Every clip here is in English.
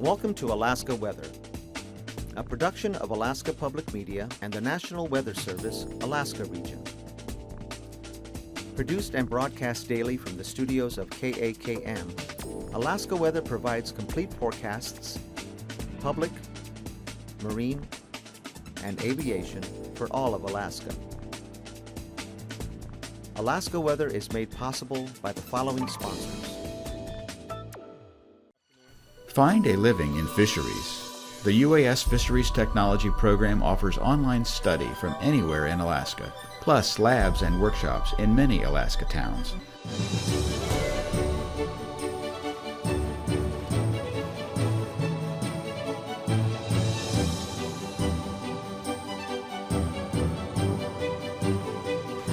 Welcome to Alaska Weather, a production of Alaska Public Media and the National Weather Service, Alaska Region. Produced and broadcast daily from the studios of KAKM, Alaska Weather provides complete forecasts, public, marine, and aviation for all of Alaska. Alaska Weather is made possible by the following sponsors. Find a living in fisheries. The UAS Fisheries Technology Program offers online study from anywhere in Alaska, plus labs and workshops in many Alaska towns.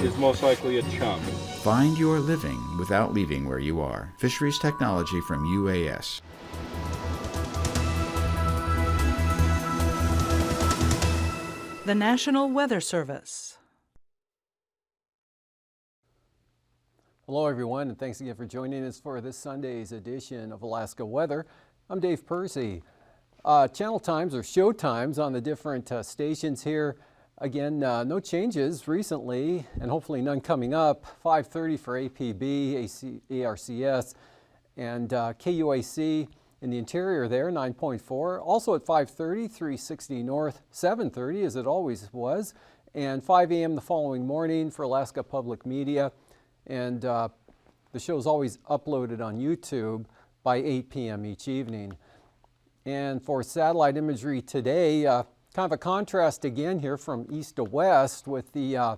Is most likely a chum. Find your living without leaving where you are. Fisheries Technology from UAS. The National Weather Service. Hello everyone, and thanks again for joining us for this Sunday's edition of Alaska Weather. I'm Dave Percy. Channel times or show times on the different stations here. Again, no changes recently, and hopefully none coming up. 5:30 for APB, ARCS, and KUAC in the interior there, 9.4. Also at 5:30, 360 north, 7:30 as it always was, and 5 a.m. the following morning for Alaska Public Media. And the show is always uploaded on YouTube by 8 p.m. each evening. And for satellite imagery today, kind of a contrast again here from east to west with the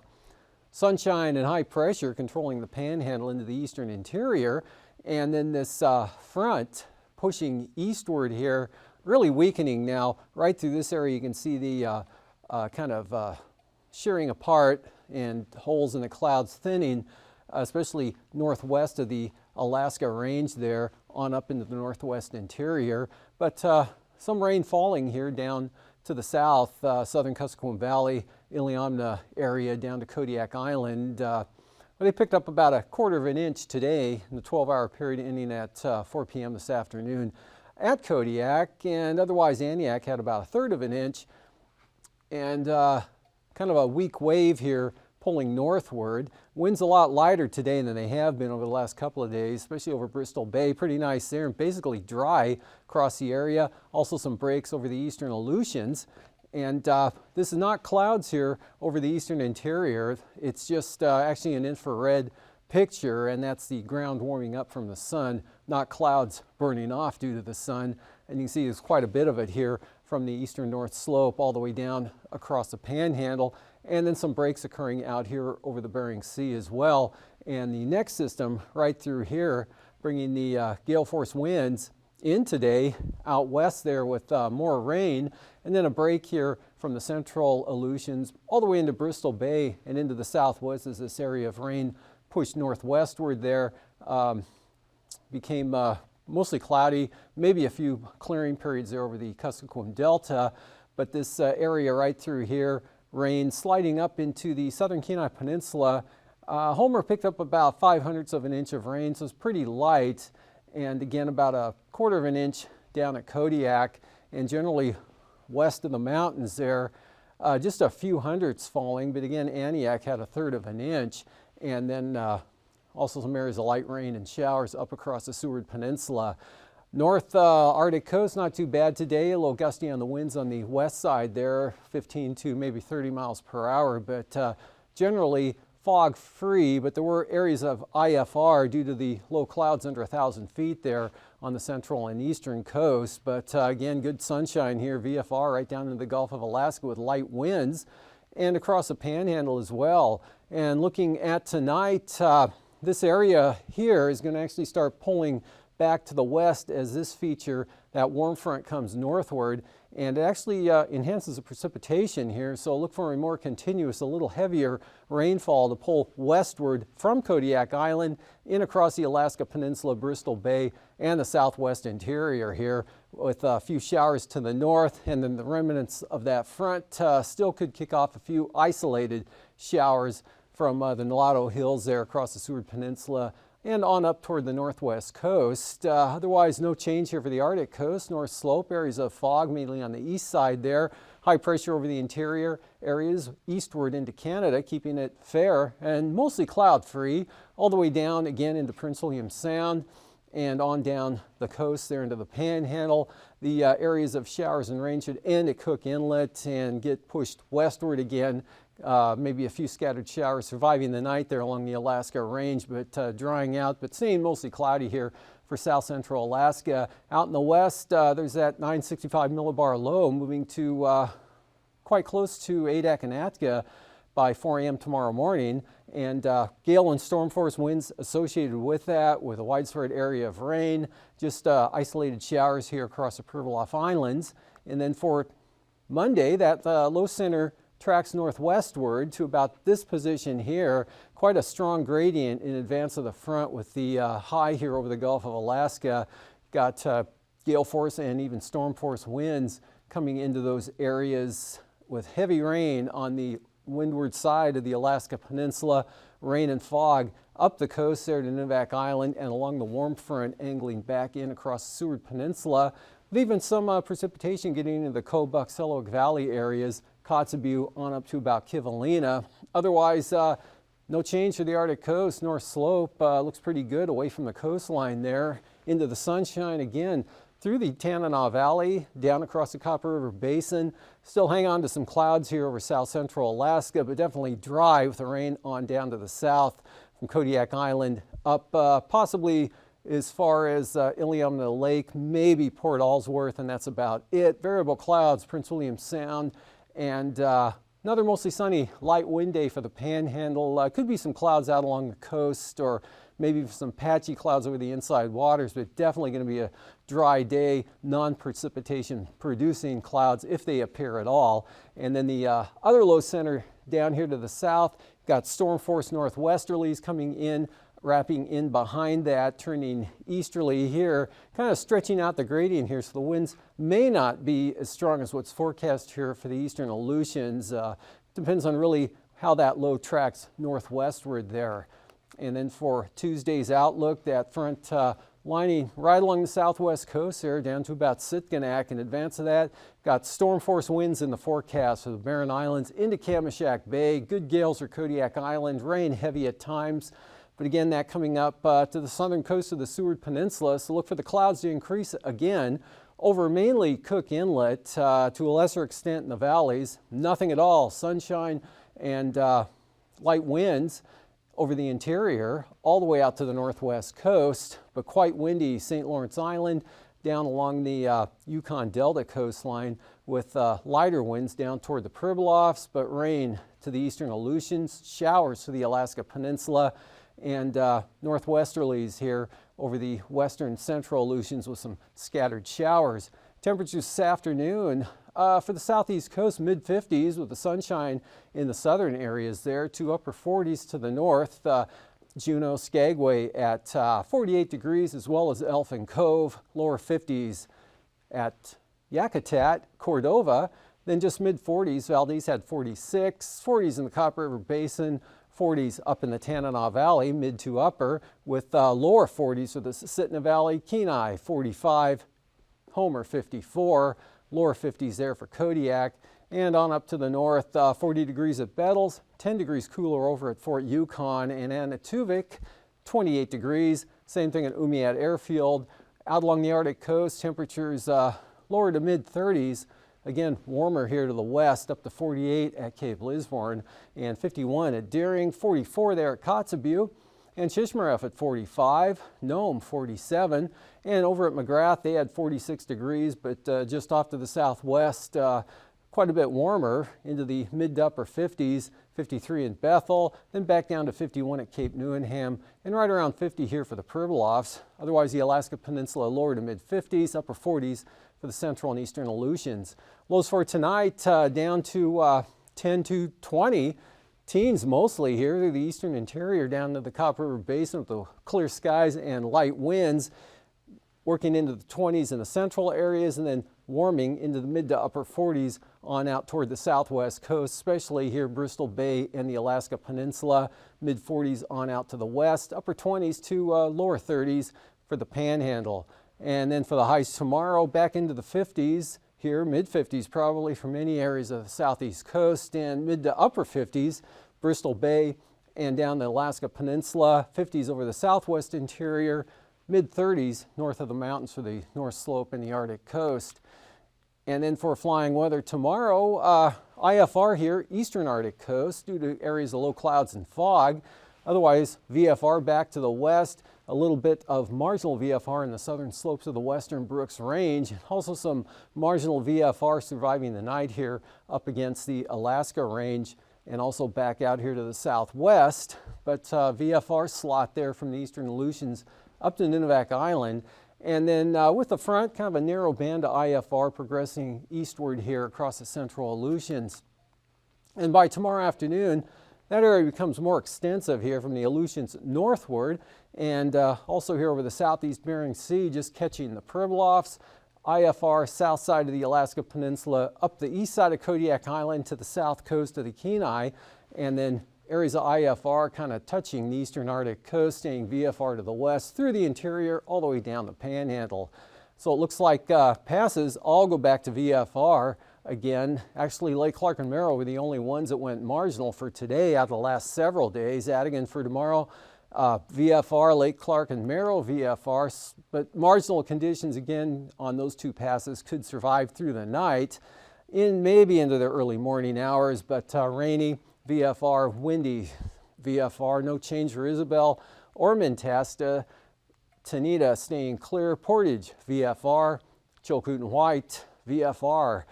sunshine and high pressure controlling the panhandle into the eastern interior, and then this front pushing eastward here, really weakening now. Right through this area you can see the kind of shearing apart and holes in the clouds thinning, especially northwest of the Alaska range there on up into the northwest interior. But some rain falling here down to the south, southern Kuskokwim Valley, Iliamna area down to Kodiak Island. They picked up about 1/4 of an inch today in the 12-hour period ending at 4 p.m. this afternoon at Kodiak, and otherwise Aniak had about 1/3 of an inch, and kind of a weak wave here pulling northward. Winds a lot lighter today than they have been over the last couple of days, especially over Bristol Bay. Pretty nice there and basically dry across the area. Also some breaks over the eastern Aleutians. And this is not clouds here over the eastern interior. It's just actually an infrared picture, and that's the ground warming up from the sun, not clouds burning off due to the sun. And you can see there's quite a bit of it here from the eastern north slope all the way down across the panhandle, and then some breaks occurring out here over the Bering Sea as well. And the next system right through here, bringing the gale force winds in today out west there with more rain, and then a break here from the central Aleutians all the way into Bristol Bay and into the southwest as this area of rain pushed northwestward there. Became mostly cloudy, maybe a few clearing periods there over the Kuskokwim Delta, but this area right through here, rain sliding up into the southern Kenai Peninsula. Homer picked up about 0.05 of an inch of rain, so it's pretty light, and again about 1/4 of an inch down at Kodiak, and generally west of the mountains there, just a few hundredths falling, but again Aniak had 1/3 of an inch, and then also some areas of light rain and showers up across the Seward Peninsula. North Arctic coast, not too bad today, a little gusty on the winds on the west side there, 15 to maybe 30 miles per hour, but generally fog free, but there were areas of IFR due to the low clouds under 1,000 feet there on the central and eastern coast. But again, good sunshine here, VFR right down into the Gulf of Alaska with light winds and across the panhandle as well. And looking at tonight, this area here is going to actually start pulling back to the west as this feature, that warm front, comes northward, and it actually enhances the precipitation here. So look for a more continuous, a little heavier rainfall to pull westward from Kodiak Island in across the Alaska Peninsula, Bristol Bay, and the southwest interior here, with a few showers to the north, and then the remnants of that front still could kick off a few isolated showers from the Nulato Hills there across the Seward Peninsula and on up toward the northwest coast. Otherwise, no change here for the Arctic coast. North slope, areas of fog, mainly on the east side there. High pressure over the interior areas eastward into Canada, keeping it fair and mostly cloud-free, all the way down again into Prince William Sound and on down the coast there into the Panhandle. The areas of showers and rain should end at Cook Inlet and get pushed westward again. Maybe a few scattered showers surviving the night there along the Alaska Range, but drying out, but staying mostly cloudy here for south central Alaska. Out in the west, there's that 965 millibar low moving to quite close to Adak and Atka by 4 a.m. tomorrow morning, and gale and storm force winds associated with that, with a widespread area of rain, just isolated showers here across the Pribilof Islands. And then for Monday, that low center tracks northwestward to about this position here. Quite a strong gradient in advance of the front with the high here over the Gulf of Alaska. Got gale force and even storm force winds coming into those areas with heavy rain on the windward side of the Alaska Peninsula, rain and fog up the coast there to Nunivak Island and along the warm front angling back in across the Seward Peninsula, with even some precipitation getting into the Kobuk-Selawik Valley areas, Kotzebue on up to about Kivalina. Otherwise, no change to the Arctic coast. North slope looks pretty good away from the coastline there into the sunshine again through the Tanana Valley, down across the Copper River Basin. Still hang on to some clouds here over south central Alaska, but definitely dry with the rain on down to the south from Kodiak Island up possibly as far as Iliamna Lake, maybe Port Allsworth, and that's about it. Variable clouds, Prince William Sound, and another mostly sunny light wind day for the Panhandle. Could be some clouds out along the coast, or maybe some patchy clouds over the inside waters, but definitely going to be a dry day, non-precipitation producing clouds if they appear at all. And then the other low center down here to the south, got storm force northwesterlies coming in, wrapping in behind that, turning easterly here, kind of stretching out the gradient here, so the winds may not be as strong as what's forecast here for the eastern Aleutians. Depends on really how that low tracks northwestward there. And then for Tuesday's outlook, that front lining right along the southwest coast there down to about Sitkinak. In advance of that, got storm force winds in the forecast for the Barren Islands into Kamishak Bay. Good gales for Kodiak Island, rain heavy at times. But again, that coming up to the southern coast of the Seward Peninsula, so look for the clouds to increase again over mainly Cook Inlet, to a lesser extent in the valleys. Nothing at all, sunshine and light winds over the interior all the way out to the northwest coast, but quite windy St. Lawrence Island, down along the Yukon Delta coastline with lighter winds down toward the Pribilofs, but rain to the eastern Aleutians, showers to the Alaska Peninsula, and northwesterlies here over the western central Aleutians with some scattered showers. Temperatures this afternoon for the southeast coast, mid-50s with the sunshine in the southern areas there, to upper 40s to the north. Juneau, Skagway at 48 degrees, as well as Elfin Cove, lower 50s at Yakutat, Cordova, then just mid-40s. Valdez had 46, 40s in the Copper River Basin, 40s up in the Tanana Valley, mid to upper, with lower 40s for the Susitna Valley, Kenai 45, Homer 54, lower 50s there for Kodiak, and on up to the north, 40 degrees at Bettles, 10 degrees cooler over at Fort Yukon, and Anatuvik, 28 degrees, same thing at Umiat Airfield. Out along the Arctic coast, temperatures lower to mid-30s, again, warmer here to the west, up to 48 at Cape Lisburne, and 51 at Deering, 44 there at Kotzebue, and Shishmaref at 45, Nome 47, and over at McGrath they had 46 degrees, but just off to the southwest, quite a bit warmer into the mid to upper 50s, 53 in Bethel, then back down to 51 at Cape Newenham, and right around 50 here for the Pribilofs. Otherwise, the Alaska Peninsula lower to mid 50s, upper 40s for the central and eastern Aleutians. Lows for tonight down to 10 to 20. Teens mostly here through the eastern interior down to the Copper River Basin with the clear skies and light winds, working into the 20s in the central areas, and then warming into the mid to upper 40s on out toward the southwest coast, especially here Bristol Bay and the Alaska Peninsula, mid 40s on out to the west, upper 20s to lower 30s for the Panhandle. And then for the highs tomorrow, back into the 50s here, mid 50s probably for many areas of the southeast coast, and mid to upper 50s, Bristol Bay and down the Alaska Peninsula, 50s over the southwest interior, mid 30s north of the mountains for the North Slope and the Arctic coast. And then for flying weather tomorrow, IFR here, eastern Arctic coast due to areas of low clouds and fog. Otherwise, VFR back to the west, a little bit of marginal VFR in the southern slopes of the western Brooks Range. Also some marginal VFR surviving the night here up against the Alaska Range and also back out here to the southwest. But VFR slot there from the eastern Aleutians up to Nunivak Island. And then with the front, kind of a narrow band to IFR progressing eastward here across the central Aleutians. And by tomorrow afternoon, that area becomes more extensive here from the Aleutians northward, and also here over the southeast Bering Sea, just catching the Pribilofs. IFR south side of the Alaska Peninsula, up the east side of Kodiak Island to the south coast of the Kenai, and then areas of IFR kind of touching the eastern Arctic coast, staying VFR to the west through the interior all the way down the Panhandle. So it looks like passes all go back to VFR again. Actually, Lake Clark and Merrill were the only ones that went marginal for today out of the last several days. Adigan for tomorrow, VFR, Lake Clark and Merrill VFR, but marginal conditions again on those two passes could survive through the night, maybe into the early morning hours, but rainy VFR, windy VFR, no change for Isabel or Mentasta. Tanita staying clear, Portage VFR, Chilkoot and White VFR.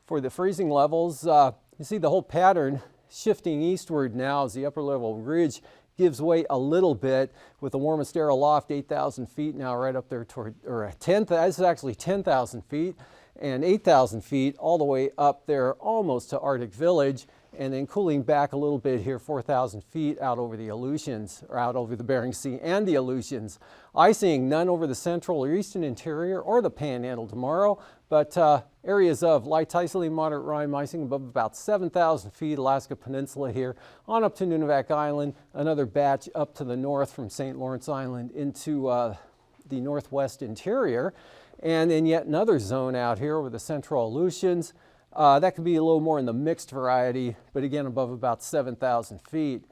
For the freezing levels, you see the whole pattern shifting eastward now as the upper level ridge gives way a little bit with the warmest air aloft, 8,000 feet now right up there toward, or 10,000, this is actually 10,000 feet, and 8,000 feet all the way up there almost to Arctic Village, and then cooling back a little bit here, 4,000 feet out over the Aleutians, or out over the Bering Sea and the Aleutians. Icing none over the central or eastern interior or the Panhandle tomorrow, but areas of light to isolated moderate rime icing above about 7,000 feet, Alaska Peninsula here, on up to Nunivak Island, another batch up to the north from St. Lawrence Island into the northwest interior, and then yet another zone out here over the central Aleutians. That could be a little more in the mixed variety, but again above about 7,000 feet.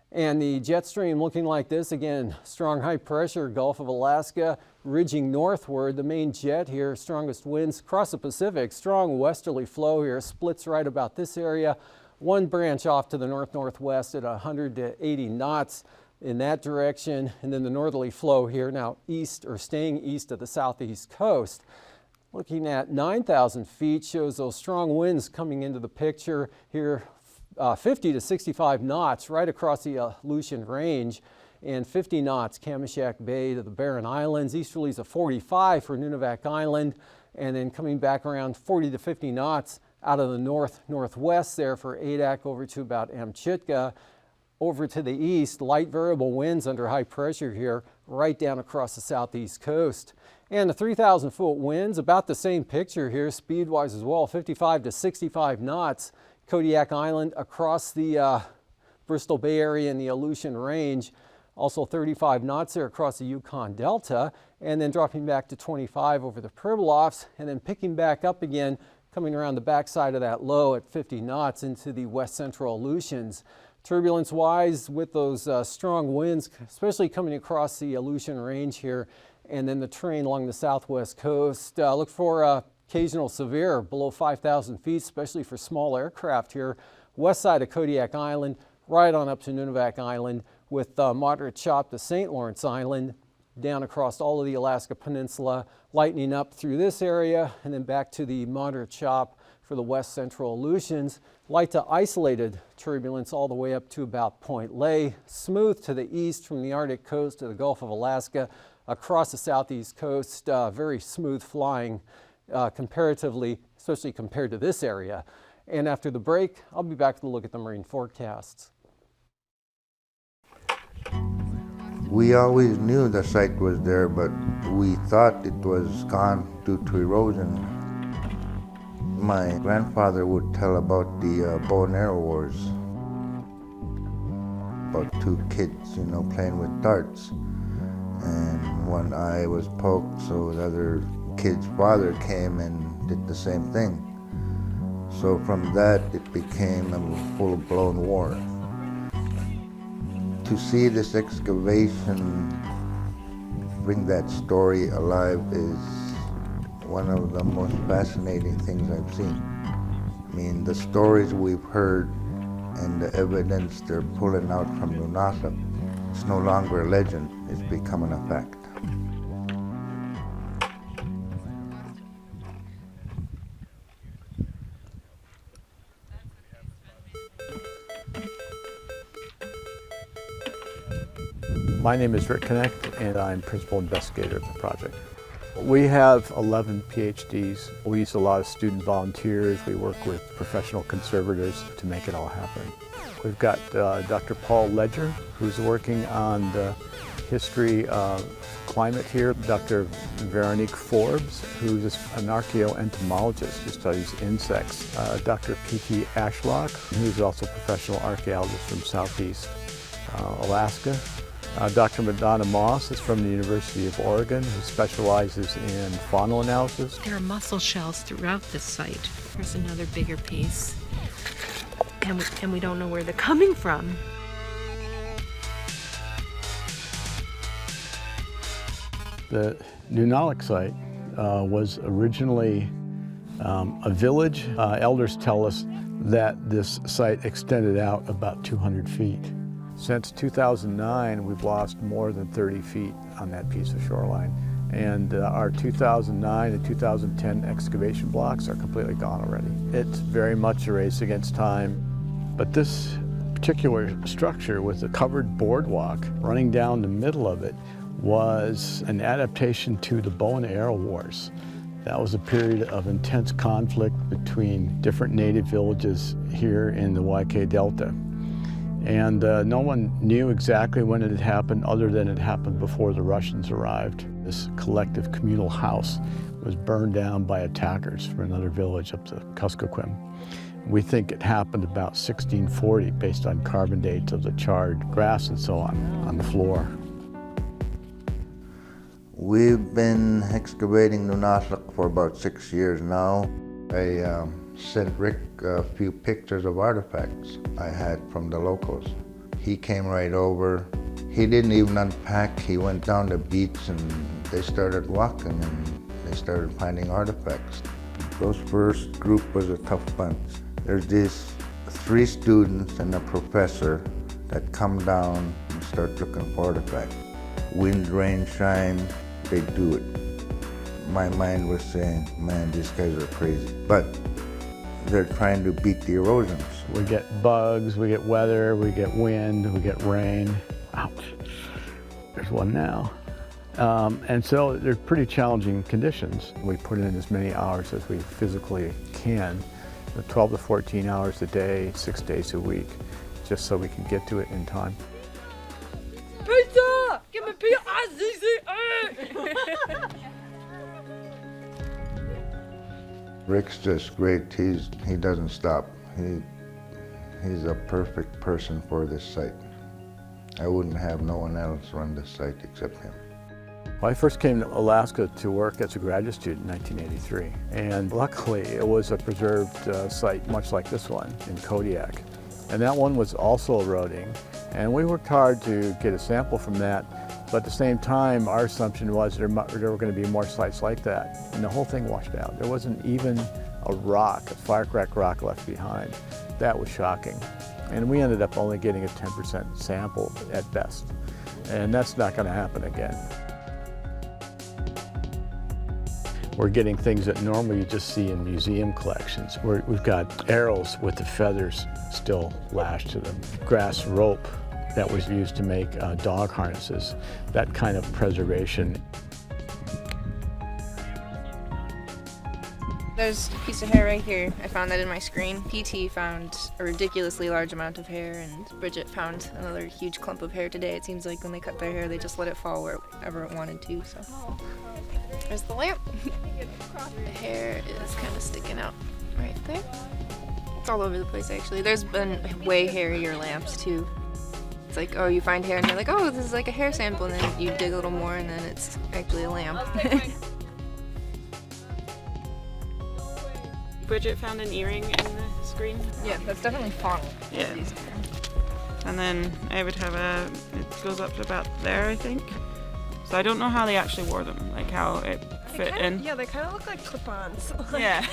And the jet stream looking like this, again, strong high pressure, Gulf of Alaska, ridging northward. The main jet here, strongest winds across the Pacific, strong westerly flow here, splits right about this area. One branch off to the north-northwest at 100 to 80 knots in that direction. And then the northerly flow here now east or staying east of the southeast coast. Looking at 9,000 feet shows those strong winds coming into the picture here, 50 to 65 knots right across the Aleutian Range, and 50 knots Kamishak Bay to the Barren Islands. Easterlies of 45 for Nunivak Island, and then coming back around 40 to 50 knots out of the north-northwest there for Adak over to about Amchitka. Over to the east, light variable winds under high pressure here right down across the southeast coast. And the 3,000 foot winds, about the same picture here, speed-wise as well, 55 to 65 knots. Kodiak Island across the Bristol Bay Area and the Aleutian Range. Also 35 knots there across the Yukon Delta, and then dropping back to 25 over the Pribilofs, and then picking back up again, coming around the backside of that low at 50 knots into the west central Aleutians. Turbulence-wise, with those strong winds, especially coming across the Aleutian Range here, and then the terrain along the southwest coast, look for occasional severe below 5,000 feet, especially for small aircraft here, west side of Kodiak Island, right on up to Nunivak Island, with moderate chop to St. Lawrence Island, down across all of the Alaska Peninsula, lightening up through this area, and then back to the moderate chop for the west central Aleutians. Light to isolated turbulence all the way up to about Point Lay, smooth to the east from the Arctic coast to the Gulf of Alaska, across the southeast coast, very smooth flying comparatively, especially compared to this area. And after the break, I'll be back to look at the marine forecasts. We always knew the site was there, but we thought it was gone due to erosion. My grandfather would tell about the bow and arrow wars. About two kids, playing with darts. And one eye was poked, so the other kid's father came and did the same thing. So from that, it became a full-blown war. To see this excavation bring that story alive is one of the most fascinating things I've seen. I mean, the stories we've heard and the evidence they're pulling out from Nunatak, it's no longer a legend, it's becoming a fact. My name is Rick Connect, and I'm principal investigator of the project. We have 11 PhDs. We use a lot of student volunteers. We work with professional conservators to make it all happen. We've got Dr. Paul Ledger, who's working on the history of climate here. Dr. Veronique Forbes, who's an archaeoentomologist who studies insects. Dr. P.T. Ashlock, who's also a professional archaeologist from Southeast Alaska. Dr. Madonna Moss is from the University of Oregon, who specializes in faunal analysis. There are mussel shells throughout this site. There's another bigger piece, and we don't know where they're coming from. The Nunatak site was originally a village. Elders tell us that this site extended out about 200 feet. Since 2009, we've lost more than 30 feet on that piece of shoreline. And our 2009 and 2010 excavation blocks are completely gone already. It's very much a race against time. But this particular structure with a covered boardwalk running down the middle of it was an adaptation to the bow and arrow wars. That was a period of intense conflict between different native villages here in the YK Delta. And no one knew exactly when it had happened other than it happened before the Russians arrived. This collective communal house was burned down by attackers from another village up the Kuskokwim. We think it happened about 1640 based on carbon dates of the charred grass and so on the floor. We've been excavating Nunatak for about 6 years now. I sent Rick a few pictures of artifacts I had from the locals. He came right over. He didn't even unpack. He went down the beach and they started walking and they started finding artifacts. Those first group was a tough bunch. There's these 3 students and a professor that come down and start looking for artifacts. Wind, rain, shine, they do it. My mind was saying, man, these guys are crazy. But they're trying to beat the erosions. We get bugs, we get weather, we get wind, we get rain. Ouch, there's one now. And so they're pretty challenging conditions. We put in as many hours as we physically can, 12 to 14 hours a day, 6 days a week, just so we can get to it in time. Pizza! Give me pizza! Rick's just great. He doesn't stop. He's a perfect person for this site. I wouldn't have no one else run this site except him. Well, I first came to Alaska to work as a graduate student in 1983, and luckily it was a preserved site much like this one in Kodiak. And that one was also eroding, and we worked hard to get a sample from that, but at the same time our assumption was there were going to be more sites like that, and the whole thing washed out. There wasn't even a rock, a firecrack rock left behind. That was shocking. And we ended up only getting a 10% sample at best, and that's not going to happen again. We're getting things that normally you just see in museum collections. We've got arrows with the feathers still lashed to them, grass rope that was used to make dog harnesses, that kind of preservation. There's a piece of hair right here. I found that in my screen. PT found a ridiculously large amount of hair, and Bridget found another huge clump of hair today. It seems like when they cut their hair, they just let it fall wherever it wanted to, so. There's the lamp. The hair is kind of sticking out right there. It's all over the place, actually. There's been way hairier lamps, too. It's like, oh, you find hair and you're like, oh, this is like a hair sample, and then you dig a little more and then it's actually a lamp. Bridget found an earring in the screen. Yeah, that's definitely fawnal. Yeah. And then I would have it goes up to about there, I think. So I don't know how they actually wore them, like how it fit in. Yeah, they kind of look like clip-ons. Yeah.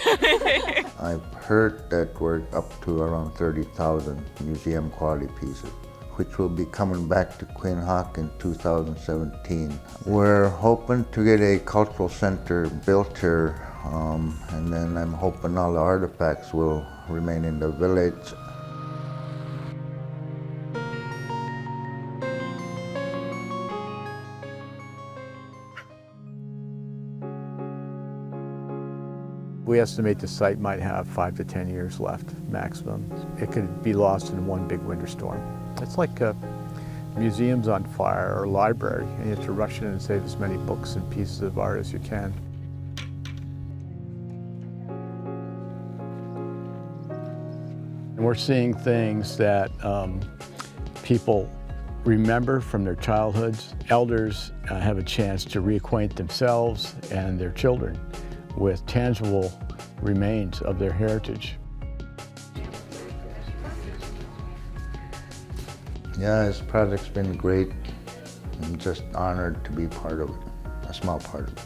I've heard that we're up to around 30,000 museum quality pieces, which will be coming back to Queen Hawk in 2017. We're hoping to get a cultural center built here, and then I'm hoping all the artifacts will remain in the village. We estimate the site might have 5 to 10 years left maximum. It could be lost in one big winter storm. It's like museums on fire or a library, and you have to rush in and save as many books and pieces of art as you can. And we're seeing things that people remember from their childhoods. Elders have a chance to reacquaint themselves and their children with tangible remains of their heritage. Yeah, this project's been great. I'm just honored to be part of it, a small part of it.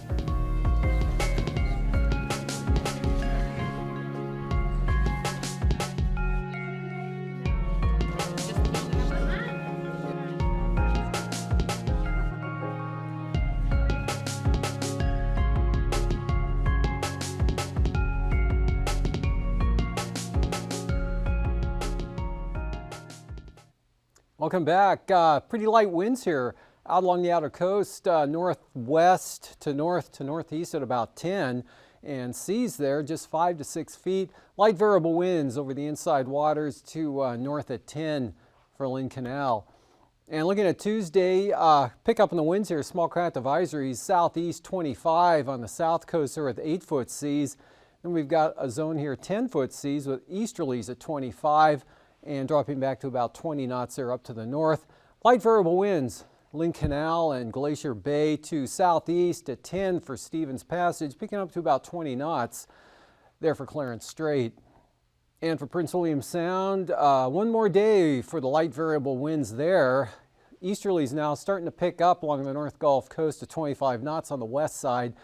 Welcome back. Pretty light winds here out along the outer coast, northwest to northeast at about 10, and seas there just 5 to 6 feet. Light variable winds over the inside waters to north at 10 for Lynn Canal. And looking at Tuesday, pick up in the winds here, small craft advisories, southeast 25 on the south coast there with 8-foot seas. Then we've got a zone here, 10-foot seas with easterlies at 25. And dropping back to about 20 knots there up to the north. Light variable winds, Lynn Canal and Glacier Bay to southeast at 10 for Stevens Passage, picking up to about 20 knots there for Clarence Strait. And for Prince William Sound, one more day for the light variable winds there. Easterlies now starting to pick up along the North Gulf Coast to 25 knots on the west side.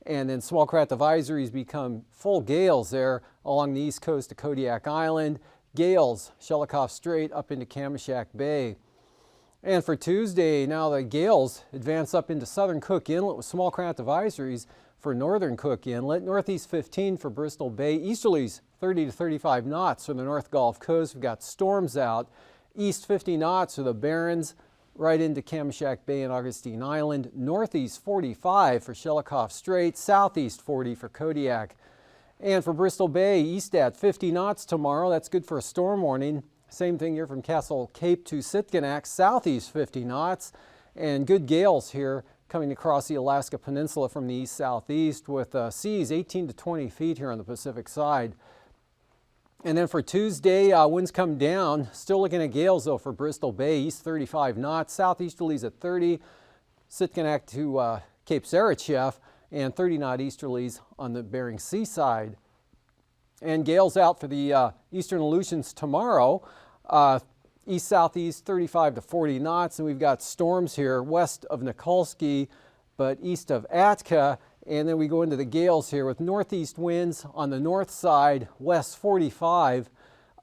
And then small craft advisories become full gales there along the east coast of Kodiak Island. Gales, Shelikof Strait up into Kamishak Bay. And for Tuesday, now the gales advance up into southern Cook Inlet with small craft advisories for northern Cook Inlet. Northeast 15 for Bristol Bay. Easterlies 30 to 35 knots from the North Gulf Coast. We've got storms out. East 50 knots for the Barrens right into Kamishak Bay and Augustine Island. Northeast 45 for Shelikof Strait. Southeast 40 for Kodiak. And for Bristol Bay, east at 50 knots tomorrow. That's good for a storm warning. Same thing here from Castle Cape to Sitkinak, southeast 50 knots. And good gales here coming across the Alaska Peninsula from the east-southeast with seas 18 to 20 feet here on the Pacific side. And then for Tuesday, winds come down. Still looking at gales though for Bristol Bay, east 35 knots, southeasterlies at 30, Sitkinak to Cape Sarachev, and 30-knot easterlies on the Bering Sea side. And gales out for the eastern Aleutians tomorrow. East-southeast 35 to 40 knots, and we've got storms here west of Nikolsky, but east of Atka. And then we go into the gales here with northeast winds on the north side, west 45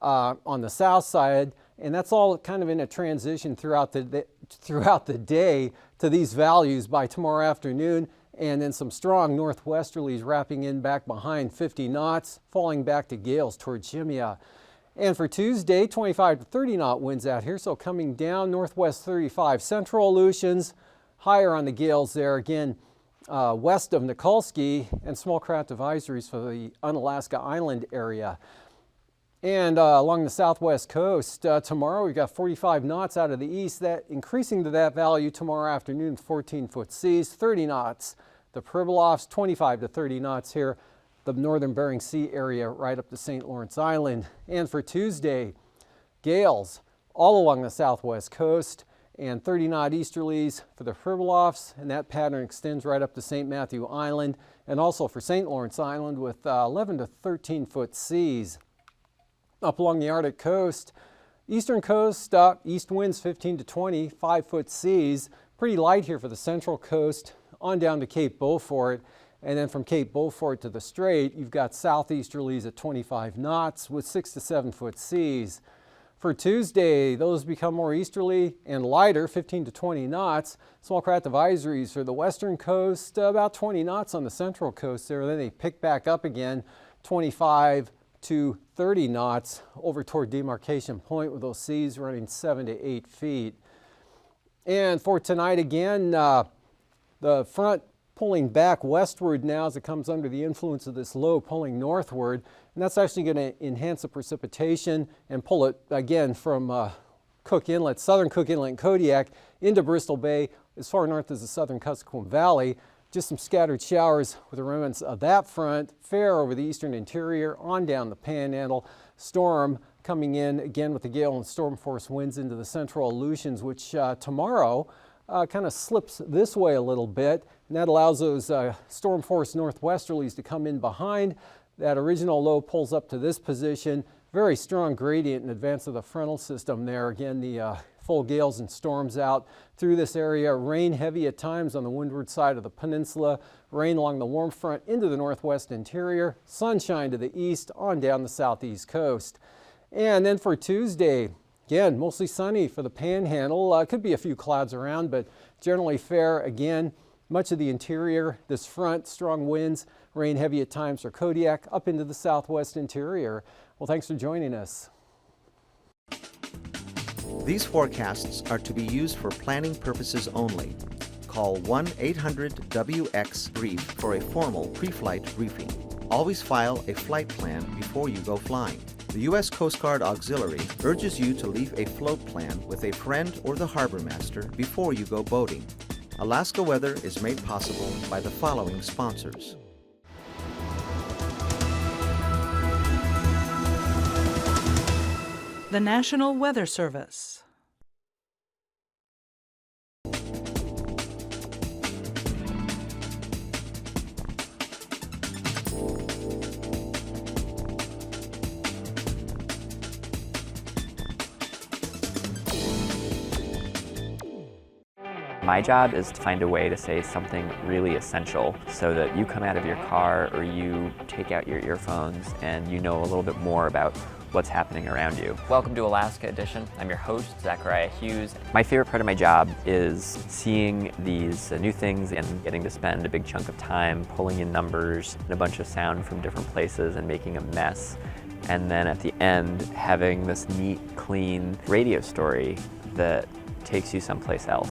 on the south side. And that's all kind of in a transition throughout the day to these values by tomorrow afternoon. And then some strong northwesterlies wrapping in back behind 50 knots, falling back to gales toward Shimia. And for Tuesday, 25 to 30 knot winds out here, so coming down northwest 35. Central Aleutians, higher on the gales there, again, west of Nikolsky, and small craft advisories for the Unalaska Island area. And along the southwest coast, tomorrow we've got 45 knots out of the east, that increasing to that value tomorrow afternoon, 14-foot seas, 30 knots. The Pribilofs, 25 to 30 knots here the northern Bering Sea area right up to St. Lawrence Island. And for Tuesday, gales all along the southwest coast and 30-knot easterlies for the Pribilofs, and that pattern extends right up to St. Matthew Island and also for St. Lawrence Island with 11 to 13-foot seas. Up along the Arctic coast, eastern coast, east winds 15 to 20, 5-foot seas. Pretty light here for the central coast on down to Cape Beaufort. And then from Cape Beaufort to the Strait, you've got southeasterlies at 25 knots with 6 to 7-foot seas. For Tuesday, those become more easterly and lighter, 15 to 20 knots. Small craft advisories for the western coast, about 20 knots on the central coast there. Then they pick back up again, 25 to 30 knots over toward Demarcation Point with those seas running 7 to 8 feet. And for tonight again, the front pulling back westward now as it comes under the influence of this low pulling northward, and that's actually going to enhance the precipitation and pull it again from Cook Inlet, southern Cook Inlet and Kodiak into Bristol Bay as far north as the southern Kuskokwim Valley. Just some scattered showers with the remnants of that front, fair over the eastern interior on down the Panhandle. Storm coming in again with the gale and storm force winds into the central Aleutians, which tomorrow kind of slips this way a little bit, and that allows those storm force northwesterlies to come in behind. That original low pulls up to this position. Very strong gradient in advance of the frontal system there. Again, the full gales and storms out through this area. Rain heavy at times on the windward side of the peninsula. Rain along the warm front into the northwest interior. Sunshine to the east on down the southeast coast. And then for Tuesday, again, mostly sunny for the Panhandle. Could be a few clouds around, but generally fair. Again, much of the interior, this front, strong winds, rain heavy at times for Kodiak, up into the southwest interior. Well, thanks for joining us. These forecasts are to be used for planning purposes only. Call 1-800-WX-BRIEF for a formal pre-flight briefing. Always file a flight plan before you go flying. The U.S. Coast Guard Auxiliary urges you to leave a float plan with a friend or the harbor master before you go boating. Alaska Weather is made possible by the following sponsors. The National Weather Service. My job is to find a way to say something really essential so that you come out of your car or you take out your earphones and you know a little bit more about what's happening around you. Welcome to Alaska Edition. I'm your host, Zachariah Hughes. My favorite part of my job is seeing these new things and getting to spend a big chunk of time pulling in numbers and a bunch of sound from different places and making a mess. And then at the end, having this neat, clean radio story that takes you someplace else.